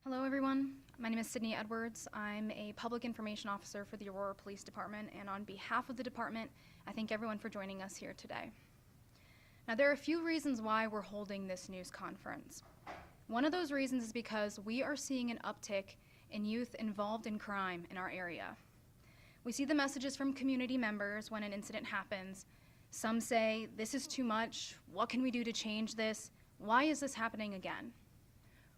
Hello everyone, my name is Sydney Edwards. I'm a public information officer for the Aurora Police Department, and on behalf of the department, I thank everyone for joining us here today. Now, there are a few reasons why we're holding this news conference. One of those reasons is because we are seeing an uptick in youth involved in crime in our area. We see the messages from community members when an incident happens. Some say, "This is too much. What can we do to change this? Why is this happening again?"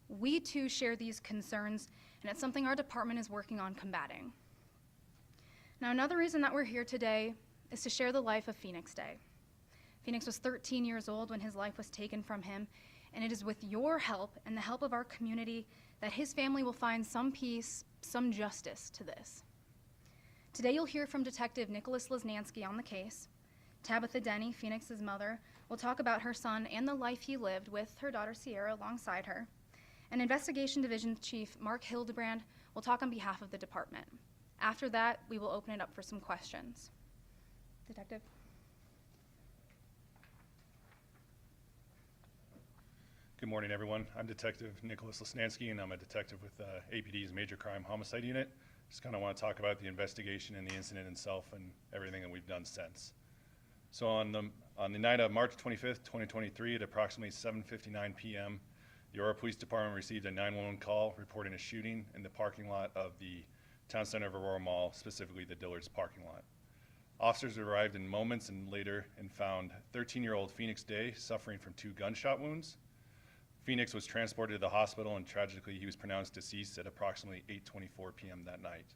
We too share these concerns, and it's something our department is working on combating. Now, another reason that we're here today is to share the life of Phoenix Day. Phoenix was 13 years old when his life was taken from him, and it is with your help and the help of our community that his family will find some peace, some justice to this. Today you'll hear from Detective Nicholas Lesnansky on the case. Tabitha Denny, Phoenix's mother, will talk about her son and the life he lived with her daughter Sierra alongside her. And Investigation Division Chief Mark Hildebrand will talk on behalf of the department. After that, we will open it up for some questions. Detective? Good morning, everyone. I'm Detective Nicholas Lesnansky, and I'm a detective with APD's Major Crime Homicide Unit. Just kind of want to talk about the investigation and the incident itself and everything that we've done since. So on the night of March 25th, 2023, at approximately 7:59 p.m., the Aurora Police Department received a 911 call reporting a shooting in the parking lot of the Town Center of Aurora Mall, specifically the Dillard's parking lot. Officers arrived in moments and later and found 13-year-old Phoenix Day suffering from 2 gunshot wounds. Phoenix was transported to the hospital, and tragically he was pronounced deceased at approximately 8:24 p.m. that night.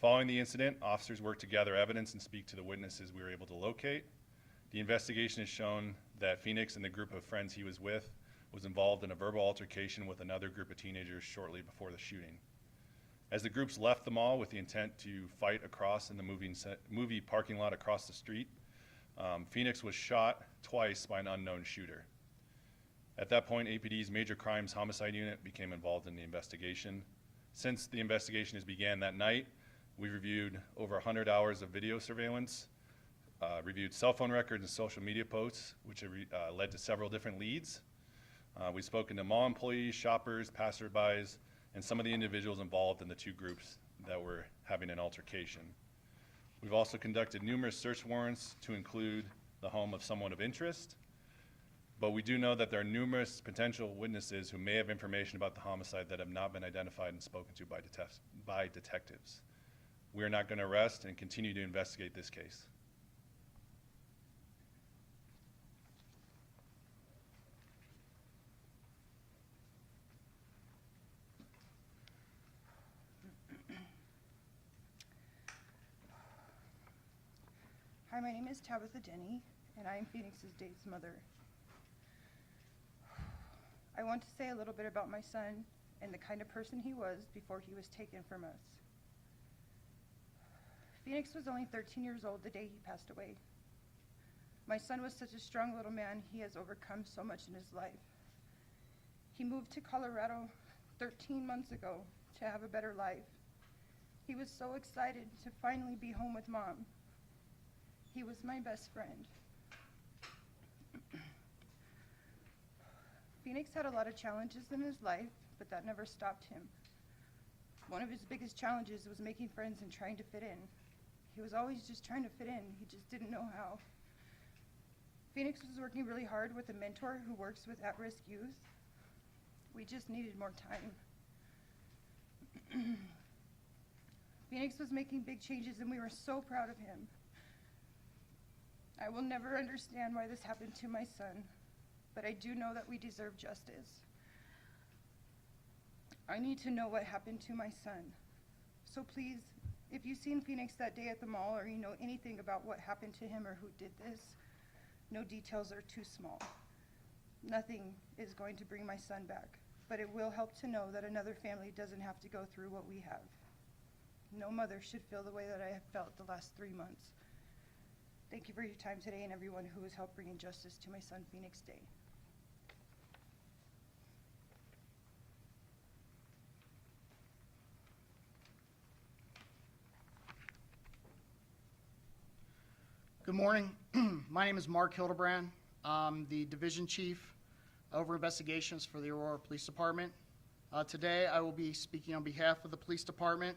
Following the incident, officers worked to gather evidence and speak to the witnesses we were able to locate. The investigation has shown that Phoenix and the group of friends he was with was involved in a verbal altercation with another group of teenagers shortly before the shooting. As the groups left the mall with the intent to fight across in the movie parking lot across the street, Phoenix was shot twice by an unknown shooter. At that point, APD's Major Crimes Homicide Unit became involved in the investigation. Since the investigation has began that night, we reviewed over 100 hours of video surveillance, reviewed cell phone records and social media posts, which have led to several different leads. We've spoken to mall employees, shoppers, passerbys, and some of the individuals involved in the 2 groups that were having an altercation. We've also conducted numerous search warrants to include the home of someone of interest, but we do know that there are numerous potential witnesses who may have information about the homicide that have not been identified and spoken to by detectives. We are not going to rest and continue to investigate this case. Hi, my name is Tabitha Denny, and I am Phoenix's Date's mother. I want to say a little bit about my son and the kind of person he was before he was taken from us. Phoenix was only 13 years old the day he passed away. My son was such a strong little man. He has overcome so much in his life. He moved to Colorado 13 months ago to have a better life. He was so excited to finally be home with Mom. He was my best friend. Phoenix had a lot of challenges in his life, but that never stopped him. One of his biggest challenges was making friends and trying to fit in. He was always just trying to fit in. He just didn't know how. Phoenix was working really hard with a mentor who works with at-risk youth. We just needed more time. Phoenix was making big changes, and we were so proud of him. I will never understand why this happened to my son, but I do know that we deserve justice. I need to know what happened to my son. So please, if you've seen Phoenix that day at the mall, or you know anything about what happened to him or who did this, no details are too small. Nothing is going to bring my son back, but it will help to know that another family doesn't have to go through what we have. No mother should feel the way that I have felt the last 3 months. Thank you for your time today and everyone who has helped bring justice to my son, Phoenix Day. Good morning. My name is Mark Hildebrand. I'm the Division Chief over investigations for the Aurora Police Department. Today, I will be speaking on behalf of the police department.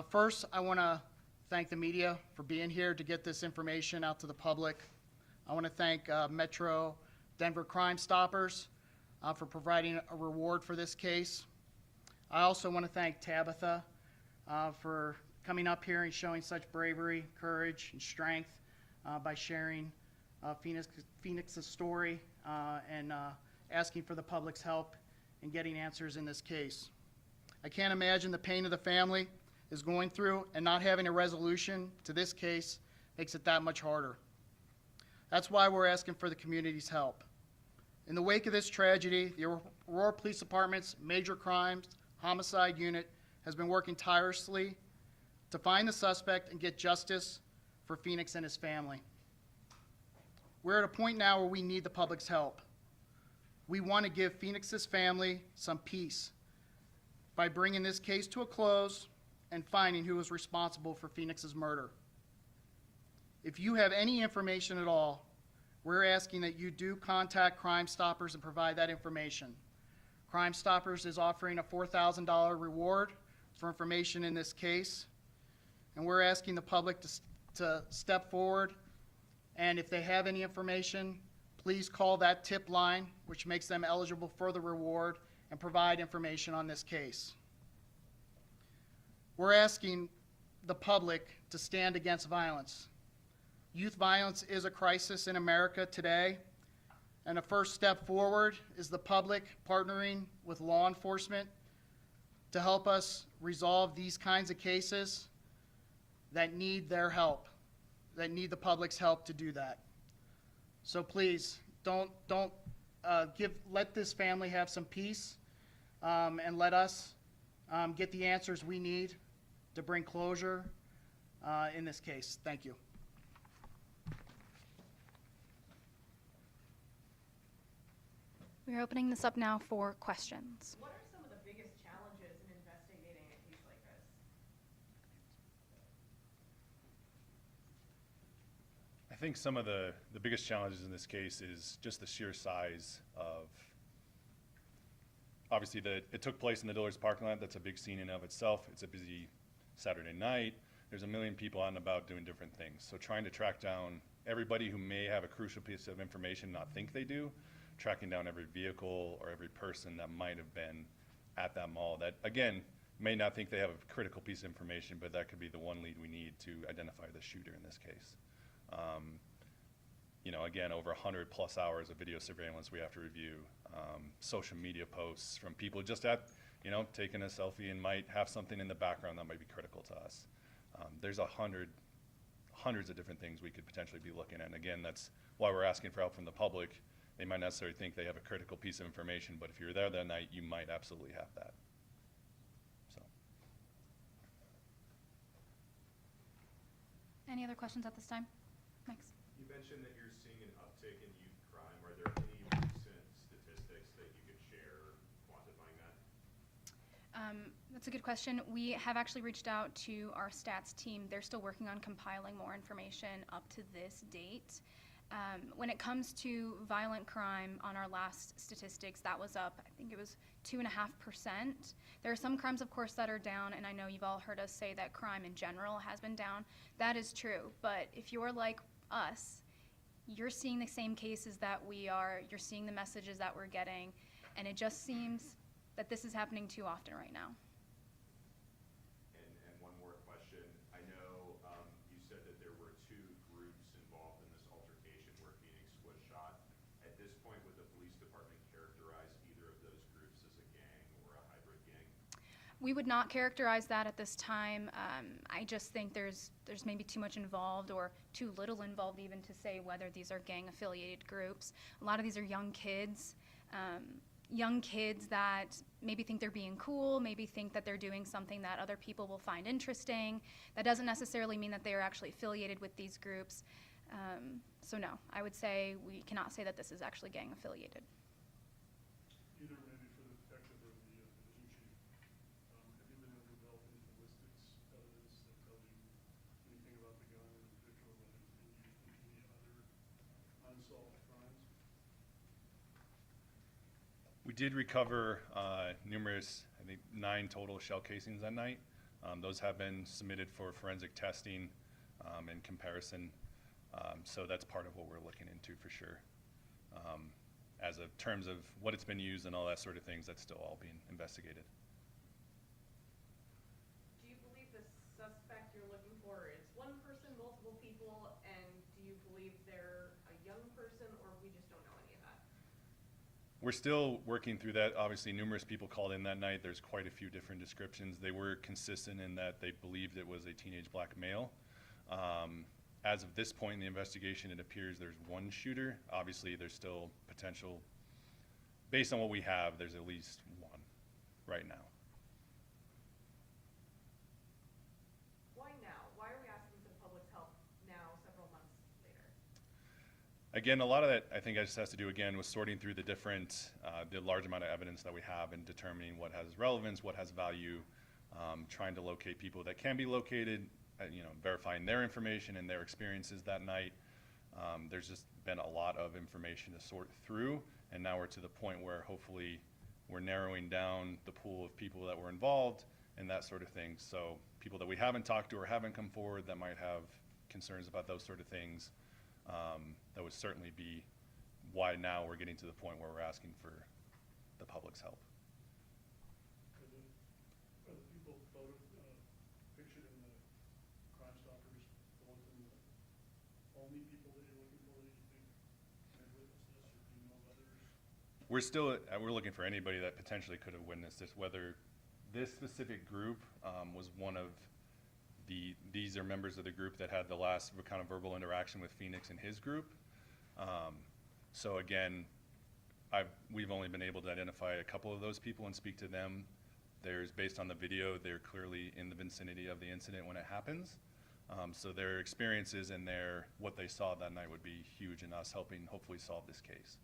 First, I want to thank the media for being here to get this information out to the public. I want to thank Metro Denver Crime Stoppers for providing a reward for this case. I also want to thank Tabitha for coming up here and showing such bravery, courage, and strength by sharing Phoenix's story and asking for the public's help in getting answers in this case. I can't imagine the pain of the family is going through, and not having a resolution to this case makes it that much harder. That's why we're asking for the community's help. In the wake of this tragedy, the Aurora Police Department's Major Crimes Homicide Unit has been working tirelessly to find the suspect and get justice for Phoenix and his family. We're at a point now where we need the public's help. We want to give Phoenix's family some peace by bringing this case to a close and finding who was responsible for Phoenix's murder. If you have any information at all, we're asking that you do contact Crime Stoppers and provide that information. Crime Stoppers is offering a $4,000 reward for information in this case, and we're asking the public to step forward, and if they have any information, please call that tip line, which makes them eligible for the reward, and provide information on this case. We're asking the public to stand against violence. Youth violence is a crisis in America today, and the first step forward is the public partnering with law enforcement to help us resolve these kinds of cases that need their help, that need the public's help to do that. So please, let this family have some peace, and let us get the answers we need to bring closure in this case. Thank you. We're opening this up now for questions. What are some of the biggest challenges in investigating a case like this? I think some of the biggest challenges in this case is just the sheer size of, obviously it took place in the Dillard's parking lot. That's a big scene in and of itself. It's a busy Saturday night. There's a million people out and about doing different things. So trying to track down everybody who may have a crucial piece of information, not think they do, tracking down every vehicle or every person that might have been at that mall that, again, may not think they have a critical piece of information, but that could be the one lead we need to identify the shooter in this case. Again, over 100 plus hours of video surveillance we have to review, social media posts from people just taking a selfie and might have something in the background that might be critical to us. There's hundreds of different things we could potentially be looking at. And again, that's why we're asking for help from the public. They might not necessarily think they have a critical piece of information, but if you're there that night, you might absolutely have that. So. Any other questions at this time? Thanks. You mentioned that you're seeing an uptick in youth crime. Are there any recent statistics that you could share quantifying that? That's a good question. We have actually reached out to our stats team. They're still working on compiling more information up to this date. When it comes to violent crime, on our last statistics, that was up, I think it was 2.5%. There are some crimes, of course, that are down, and I know you've all heard us say that crime in general has been down. That is true, but if you're like us, you're seeing the same cases that we are, you're seeing the messages that we're getting, and it just seems that this is happening too often right now. And one more question. I know you said that there were two groups involved in this altercation where Phoenix was shot. At this point, would the police department characterize either of those groups as a gang or a hybrid gang? We would not characterize that at this time. I just think there's maybe too much involved or too little involved even to say whether these are gang-affiliated groups. A lot of these are young kids that maybe think they're being cool, maybe think that they're doing something that other people will find interesting. That doesn't necessarily mean that they are actually affiliated with these groups. So no, I would say we cannot say that this is actually gang-affiliated. Either maybe for the detective or the division chief, have you been able to develop any ballistics evidence that tells you anything about the gun in particular, whether it's been used in any other unsolved crimes? We did recover numerous, I think 9 total shell casings that night. Those have been submitted for forensic testing and comparison. So that's part of what we're looking into for sure. As of terms of what it's been used and all that sort of things, that's still all being investigated. Do you believe the suspect you're looking for is one person, multiple people, and do you believe they're a young person, or we just don't know any of that? We're still working through that. Obviously, numerous people called in that night. There's quite a few different descriptions. They were consistent in that they believed it was a teenage black male. As of this point in the investigation, it appears there's one shooter. Obviously, there's still potential. Based on what we have, there's at least one right now. Why now? Why are we asking for the public's help now, several months later? Again, a lot of that, I think, just has to do, again, with sorting through the different, the large amount of evidence that we have and determining what has relevance, what has value, trying to locate people that can be located, verifying their information and their experiences that night. There's just been a lot of information to sort through, and now we're to the point where hopefully we're narrowing down the pool of people that were involved and that sort of thing. So people that we haven't talked to or haven't come forward that might have concerns about those sort of things, that would certainly be why now we're getting to the point where we're asking for the public's help. Are the people pictured in the Crime Stoppers bulletin the only people that you're looking for that you think may witness this, or do you know of others? We're looking for anybody that potentially could have witnessed this, whether this specific group was one of these are members of the group that had the last kind of verbal interaction with Phoenix and his group. So again, we've only been able to identify a couple of those people and speak to them. Based on the video, they're clearly in the vicinity of the incident when it happens. So their experiences and what they saw that night would be huge in us helping hopefully solve this case.